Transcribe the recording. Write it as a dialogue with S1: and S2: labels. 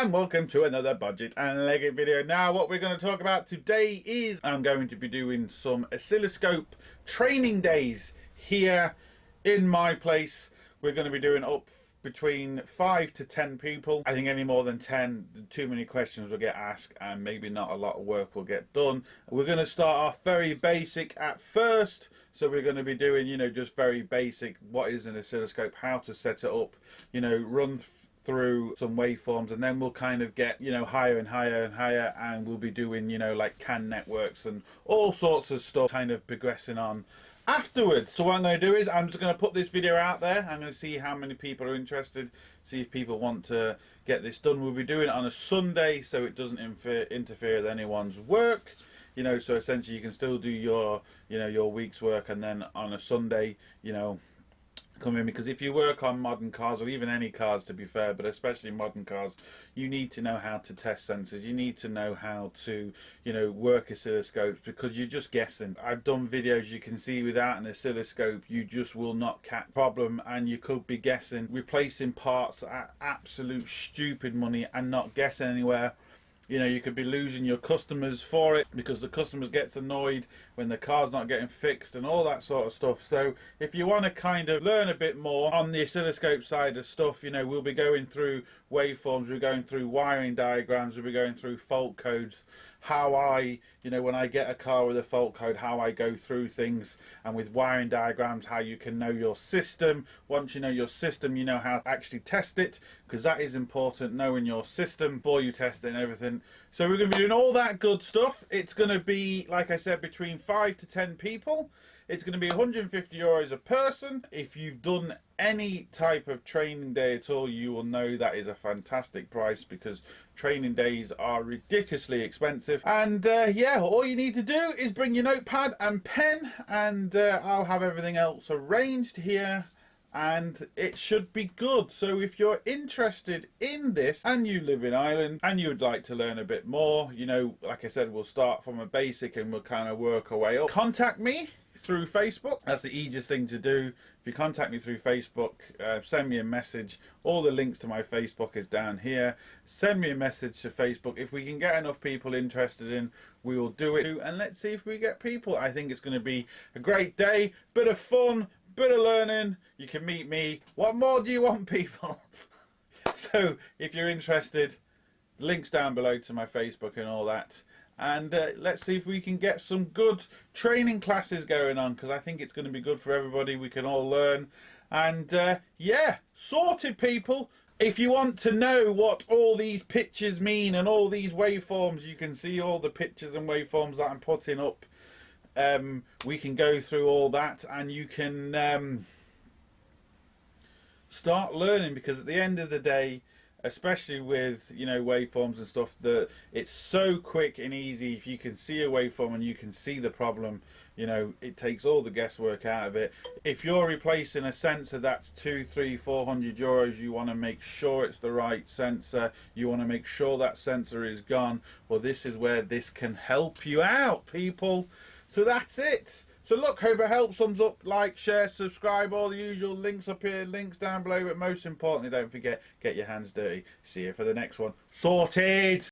S1: and welcome to another Bodgit and Leggit video. Now what we're going to talk about today is I'm going to be doing some oscilloscope training days here in my place. We're going to be doing up between 5 to 10 people. I think any more than 10, too many questions will get asked and maybe not a lot of work will get done. We're going to start off very basic at first. So we're going to be doing, just very basic. What is an oscilloscope? How to set it up? Run through some waveforms, and then we'll kind of get, higher and higher and higher, and we'll be doing, like CAN networks and all sorts of stuff, kind of progressing on afterwards. So what I'm going to do is I'm just going to put this video out there. I'm going to see how many people are interested, see if people want to get this done. We'll be doing it on a Sunday, so it doesn't interfere with anyone's work. So essentially you can still do your, your week's work, and then on a Sunday, come in, because if you work on modern cars, or even any cars to be fair, but especially modern cars, you need to know how to test sensors. You need to know how to, work oscilloscopes, because you're just guessing. I've done videos, you can see without an oscilloscope, you just will not catch problem, and you could be guessing, replacing parts at absolute stupid money and not getting anywhere. You could be losing your customers for it, because the customers gets annoyed when the car's not getting fixed and all that sort of stuff. So if you want to kind of learn a bit more on the oscilloscope side of stuff, we'll be going through waveforms, we're going through wiring diagrams, we'll be going through fault codes, how I, when I get a car with a fault code, how I go through things, and with wiring diagrams, how you can know your system. Once you know your system, you know how to actually test it, because that is important, knowing your system before you test it and everything. So we're going to be doing all that good stuff. It's going to be, like I said, between 5 to 10 people. It's going to be €150 a person. If you've done any type of training day at all, you will know that is a fantastic price, because training days are ridiculously expensive. And yeah, all you need to do is bring your notepad and pen, and I'll have everything else arranged here, and it should be good. So if you're interested in this and you live in Ireland and you would like to learn a bit more, like I said, we'll start from a basic and we'll kind of work our way up. Contact me through Facebook. That's the easiest thing to do. If you contact me through Facebook, send me a message. All the links to my Facebook is down here. Send me a message to Facebook. If we can get enough people interested in, we will do it, and let's see if we get people. I think it's going to be a great day, bit of fun, bit of learning. You can meet me. What more do you want, people? So if you're interested, links down below to my Facebook and all that. And let's see if we can get some good training classes going on, because I think it's going to be good for everybody. We can all learn. And yeah, sorted, people. If you want to know what all these pictures mean and all these waveforms, you can see all the pictures and waveforms that I'm putting up. We can go through all that, and you can start learning, because at the end of the day, especially with waveforms and stuff, that it's so quick and easy. If you can see a waveform and you can see the problem, it takes all the guesswork out of it. If you're replacing a sensor that's 200, 300, 400 euros, you want to make sure it's the right sensor. You want to make sure that sensor is gone. Well, this is where this can help you out, people. So that's it. So look, hope it helps. Thumbs up, like, share, subscribe, all the usual links up here, links down below. But most importantly, don't forget, get your hands dirty. See you for the next one. Sorted!